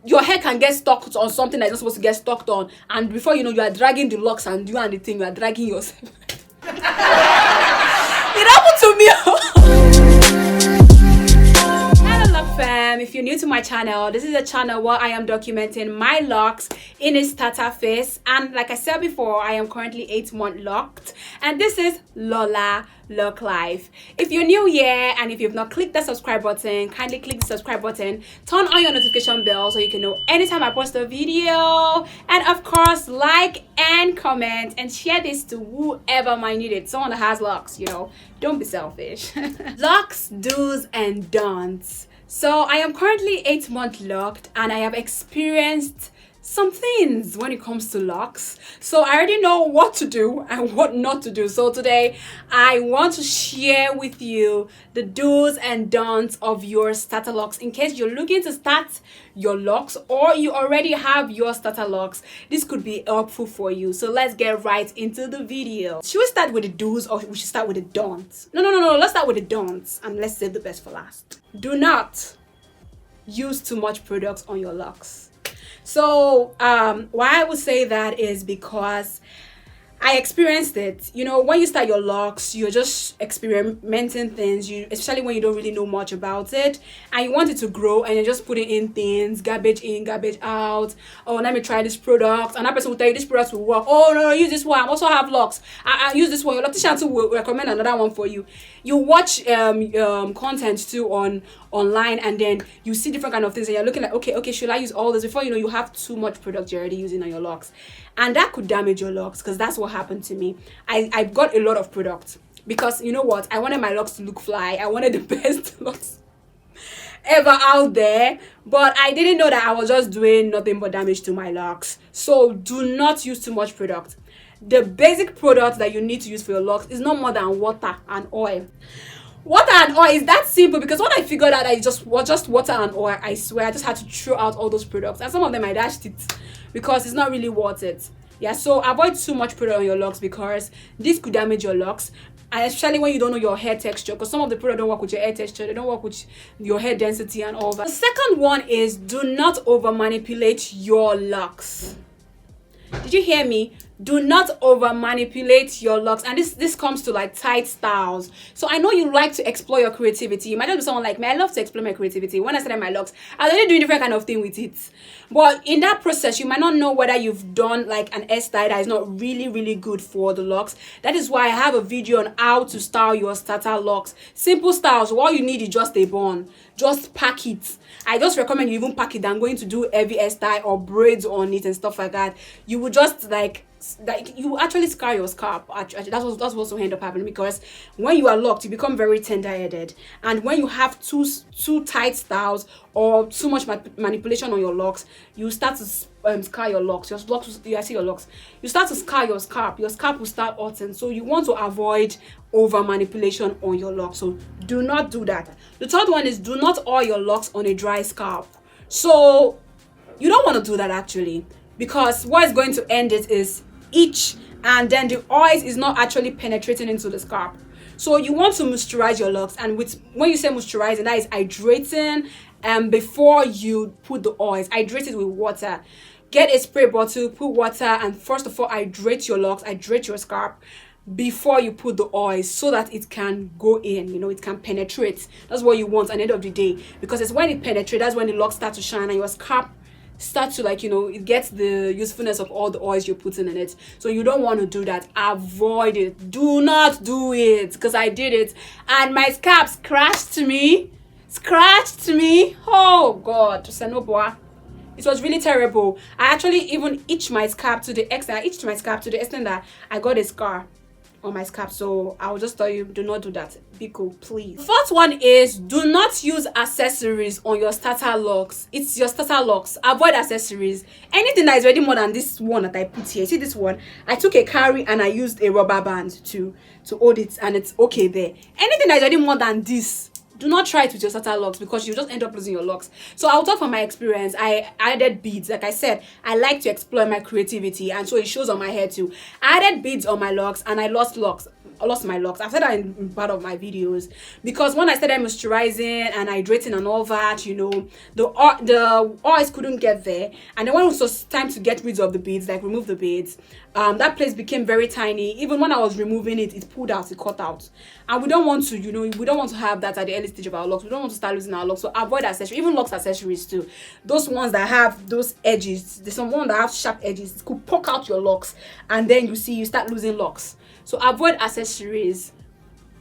your hair can get stuck on something that's not supposed to get stuck on, and before you know, you are dragging the locks, and you and the thing, you are dragging yourself. It happened to me. Hello Loc fam, if you're new to my channel, this is a channel where I am documenting my locks in a starter phase, and like I said before, I am currently 8-month locked, and this is Lola Loc Life. If you're new here and if you've not clicked the subscribe button, kindly click the subscribe button, turn on your notification bell so you can know anytime I post a video, and of course like and comment and share this to whoever might need it. Someone that has locks, you know, don't be selfish. Locks, do's and don'ts. So I am currently 8-month locked, and I have experienced some things when it comes to locks, so I already know what to do and what not to do. So today I want to share with you the do's and don'ts of your starter locks, in case you're looking to start your locks or you already have your starter locks. This could be helpful for you, so let's get right into the video. Should we start with the do's or we should start with the don'ts? No, let's start with the don'ts and let's save the best for last. Do not use too much products on your locks. So why I would say that is because I experienced it. You know, when you start your locks, you're just experimenting things, especially when you don't really know much about it and you want it to grow, and you're just putting in things, garbage in, garbage out. Oh, let me try this product, and that person will tell you this product will work. Oh no, use this one. I also have locks. I use this one. Your loctician too will recommend another one for you. You watch content too online, and then you see different kind of things, and you're looking like, okay, should I use all this? Before you know, you have too much product you're already using on your locks, and that could damage your locks, because that's what happened to me. I got a lot of product because, you know what, I wanted my locks to look fly. I wanted the best locks ever out there, but I didn't know that I was just doing nothing but damage to my locks. So do not use too much product. The basic product that you need to use for your locks is not more than water and oil. Water and oil is that simple, because when I figured out that it just water and oil, I swear I just had to throw out all those products, and some of them I dashed it because it's not really worth it. Yeah, so avoid too much product on your locks, because this could damage your locks, and especially when you don't know your hair texture, because some of the products don't work with your hair texture, they don't work with your hair density and all that. The second one is do not over manipulate your locks. Did you hear me? Do not over manipulate your locks. And this comes to like tight styles. So I know you like to explore your creativity. You might just be someone like me. I love to explore my creativity. When I started my locks, I was already doing different kind of thing with it. But in that process, you might not know whether you've done like an hairstyle that is not really good for the locks. That is why I have a video on how to style your starter locks. Simple styles. All you need is just a bun. Just pack it. I just recommend you even pack it than going to do heavy hairstyle or braids on it and stuff like that. You would just like you actually scar your scalp. Actually, that's what's also end up happening, because when you are locked, you become very tender-headed, and when you have too tight styles or too much manipulation on your locks, you start to scar your locks. Your locks. You start to scar your scalp. Your scalp will start hurting. So you want to avoid over manipulation on your locks. So do not do that. The third one is do not oil your locks on a dry scalp. So you don't want to do that actually, because what is going to end it is itch, and then the oils is not actually penetrating into the scalp. So you want to moisturize your locks, and when you say moisturizing, that is hydrating. Before you put the oils, hydrate it with water. Get a spray bottle, put water, and first of all hydrate your locks, hydrate your scalp before you put the oils, so that it can go in, you know, it can penetrate. That's what you want at the end of the day, because it's when it penetrates, that's when the locks start to shine and your scalp start to, like, you know, it gets the usefulness of all the oils you're putting in it. So you don't want to do that. Avoid it. Do not do it, because I did it and my scalp scratched me. Oh god, it was really terrible. I actually even itched my scalp to the extent that I got a scar on my scalp. So I will just tell you, do not do that. Be cool, please. The fourth one is do not use accessories on your starter locks. It's your starter locks. Avoid accessories. Anything that is already more than this one that I put here. See this one? I took a carry and I used a rubber band to hold it, and it's okay there. Anything that is already more than this, do not try it with your starter locks, because you just end up losing your locks. So I'll talk from my experience. I added beads. Like I said, I like to explore my creativity, and so it shows on my hair too. I added beads on my locks and I lost locks. lost my locks. I've said that in part of my videos, because when I started moisturizing and hydrating and all that, you know, the oils couldn't get there, and then when it was time to get rid of the beads, like remove the beads, that place became very tiny. Even when I was removing it, it pulled out, it cut out, and we don't want to, you know, we don't want to have that at the early stage of our locks. We don't want to start losing our locks, so avoid accessories, even locks accessories too. Those ones that have those edges, there's some one that have sharp edges, it could poke out your locks, and then you start losing locks. So avoid accessories.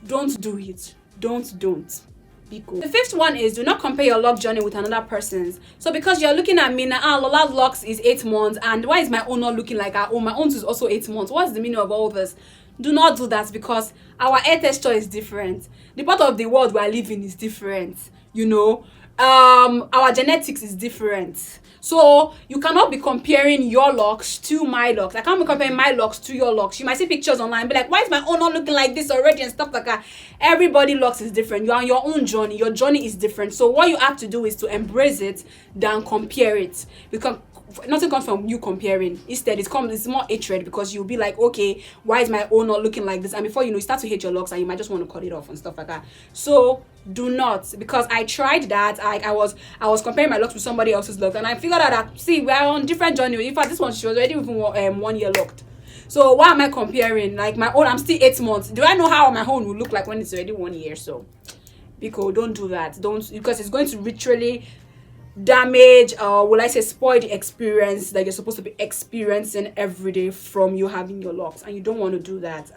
Don't do it. Don't. Be cool. The fifth one is, do not compare your lock journey with another person's. So because you're looking at me now, Lola's locks is 8 months, and why is my own not looking like her own? My own is also 8 months. What's the meaning of all this? Do not do that, because our hair texture is different. The part of the world we are living is different. You know, our genetics is different. So you cannot be comparing your locks to my locks. I can't be comparing my locks to your locks. You might see pictures online and be like, why is my own not looking like this already and stuff like that. Everybody locks is different. You're on your own journey. Your journey is different. So what you have to do is to embrace it than compare it, because nothing comes from you comparing. Instead, it's more hatred, because you'll be like, okay, why is my own not looking like this? And before you know, you start to hate your locks, and you might just want to cut it off and stuff like that. So do not, because I tried that. I was comparing my locks with somebody else's locks, and I figured out that, see, we're on different journey. In fact, this one, she was already even 1 year locked. So why am I comparing? Like my own, I'm still 8 months. Do I know how my own will look like when it's already 1 year? So because don't do that. Don't, because it's going to literally damage, or will I say spoil the experience that you're supposed to be experiencing every day from you having your locks, and you don't want to do that.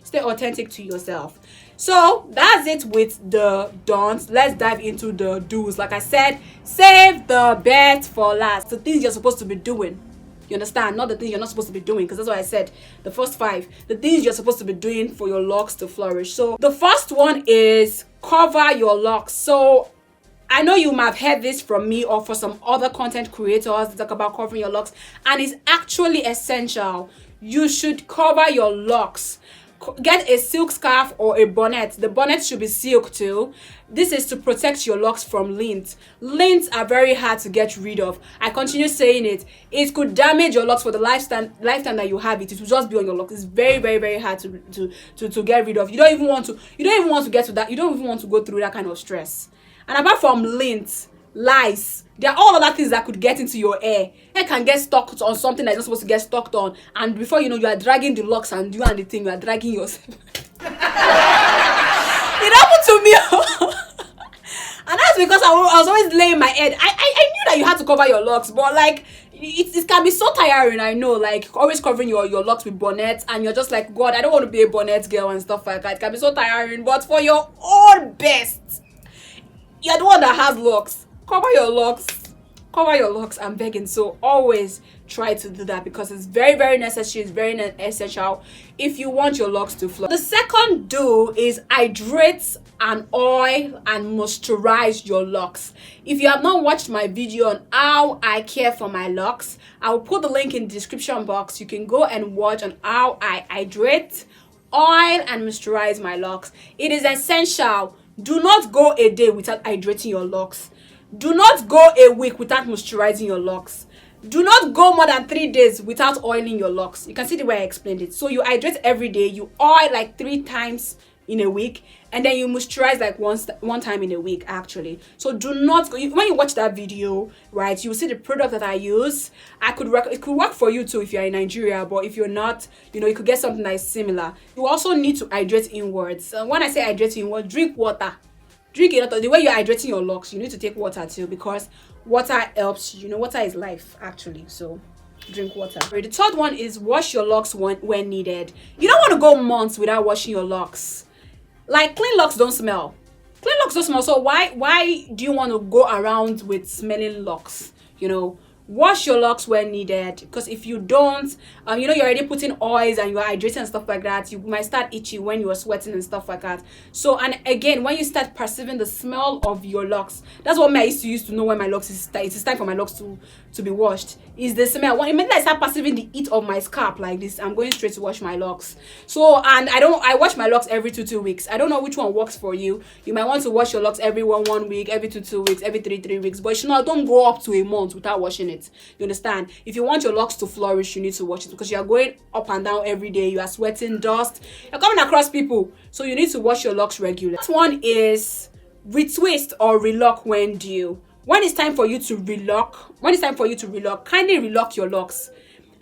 Stay authentic to yourself. So that's it with the don'ts. Let's dive into the do's. Like I said, save the best for last. The things you're supposed to be doing, you understand? Not the things you're not supposed to be doing, because that's what I said, the first 5, the things you're supposed to be doing for your locks to flourish. So the first one is cover your locks. So I know you might have heard this from me or for some other content creators that talk about covering your locks, and it's actually essential. You should cover your locks. Get a silk scarf or a bonnet. The bonnet should be silk too. This is to protect your locks from lint. Lints are very hard to get rid of. I continue saying it. It could damage your locks for the lifetime that you have it. It will just be on your locks. It's very, very, very hard to get rid of. You don't even want to get to that. You don't even want to go through that kind of stress. And apart from lint, lice, there are all other things that could get into your hair. Hair can get stuck on something that's not supposed to get stuck on, and before you know, you are dragging the locks, and you and the thing, you are dragging yourself. It happened to me. And that's because I was always laying my head. I knew that you had to cover your locks, but like it can be so tiring. I know, like always covering your locks with bonnets, and you're just like, God, I don't want to be a bonnet girl and stuff like that. It can be so tiring, but for your own best, you're the one that has locks. Cover your locks. Cover your locks, I'm begging. So always try to do that, because it's very, very necessary. It's very essential if you want your locks to flow. The second do is hydrate and oil and moisturize your locks. If you have not watched my video on how I care for my locks, I will put the link in the description box. You can go and watch on how I hydrate, oil and moisturize my locks. It is essential. Do not go a day without hydrating your locks. Do not go a week without moisturizing your locks. Do not go more than 3 days without oiling your locks. You can see the way I explained it. So you hydrate every day, you oil like 3 times in a week, and then you moisturize like one time in a week actually. So do not go, when you watch that video, right, you will see the product that I use. It could work for you too if you're in Nigeria, but if you're not, you know, you could get something that is similar. You also need to hydrate inwards. When I say hydrate inwards, drink water. Drink a lot of, the way you're hydrating your locks, you need to take water too, because water helps. You know, water is life actually. So drink water. The third one is wash your locks when needed. You don't want to go months without washing your locks. Like, clean locks don't smell. Clean locks don't smell. So why do you want to go around with smelling locks? You know, wash your locks when needed, because if you don't, you know, you're already putting oils and you're hydrating and stuff like that, you might start itchy when you're sweating and stuff like that. So, and again, when you start perceiving the smell of your locks, that's what I used to know when my locks it's time for my locks to be washed, is the smell. When immediately I start perceiving the heat of my scalp like this, I'm going straight to wash my locks. So, and I wash my locks every 2 weeks. I don't know which one works for you. You might want to wash your locks every one week, every 2 weeks, every 3 weeks, but you should not, don't go up to a month without washing it. it. You understand? If you want your locks to flourish, you need to wash it, because you are going up and down every day. You are sweating dust. You're coming across people, so you need to wash your locks regularly. Next one is retwist or relock when due. When it's time for you to relock, kindly relock your locks.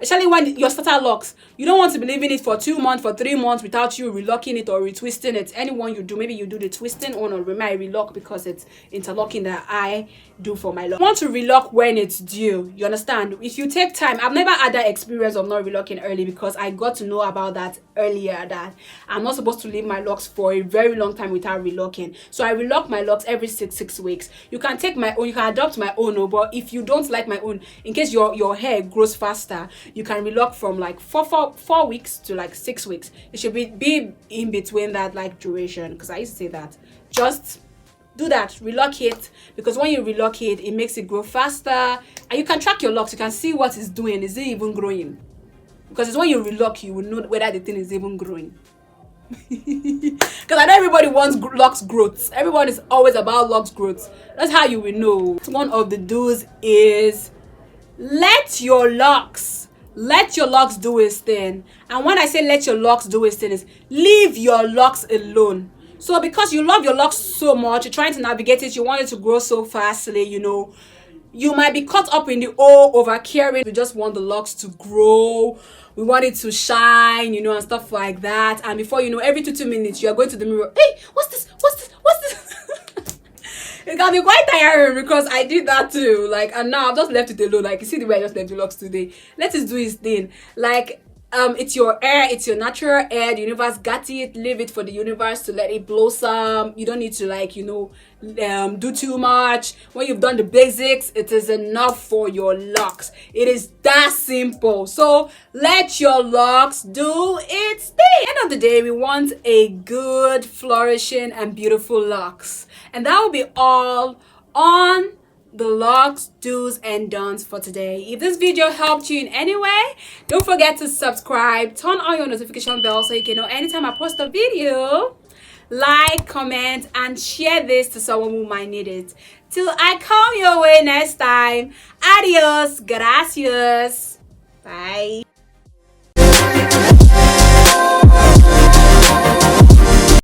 Especially when your starter locks, you don't want to be leaving it for 2 months, for 3 months without you relocking it or retwisting it. Anyone you do, maybe you do the twisting on, or maybe I relock because it's interlocking that I do for my lock. You want to relock when it's due. You understand? If you take time, I've never had that experience of not relocking early, because I got to know about that earlier, that I'm not supposed to leave my locks for a very long time without relocking. So I relock my locks every six weeks. You can take my own, you can adopt my own, but if you don't like my own, in case your hair grows faster, you can relock from like 4 weeks to like 6 weeks. It should be in between that like duration, because I used to say that. Just do that, relock it, because when you relock it, it makes it grow faster, and you can track your locks. You can see what it's doing. Is it even growing? Because it's when you relock, you will know whether the thing is even growing. Because I know everybody wants locks growth. Everyone is always about locks growth. That's how you will know. One of the do's is let your locks do its thing. And when I say let your locks do its thing, is leave your locks alone. So because you love your locks so much, you're trying to navigate it, you want it to grow so fastly, you know, you might be caught up in the over caring. We just want the locks to grow, we want it to shine, you know, and stuff like that. And before you know, every 2 minutes, you are going to the mirror. Hey, what's this? It can be quite tiring, because I did that too. Like, and now I've just left it alone. Like, you see the way I just left the locks today. Let it do its thing. Like, it's your air, it's your natural air. The universe got it. Leave it for the universe to let it blossom. You don't need to, like, you know, do too much. When you've done the basics, it is enough for your locks. It is that simple. So let your locks do its thing. At the end of the day, we want a good, flourishing, and beautiful locks. And that will be all on the Locs do's and don'ts for today. If this video helped you in any way, don't forget to subscribe, turn on your notification bell so you can know anytime I post a video. Like, comment, and share this to someone who might need it. Till I come your way next time, adios, gracias, bye.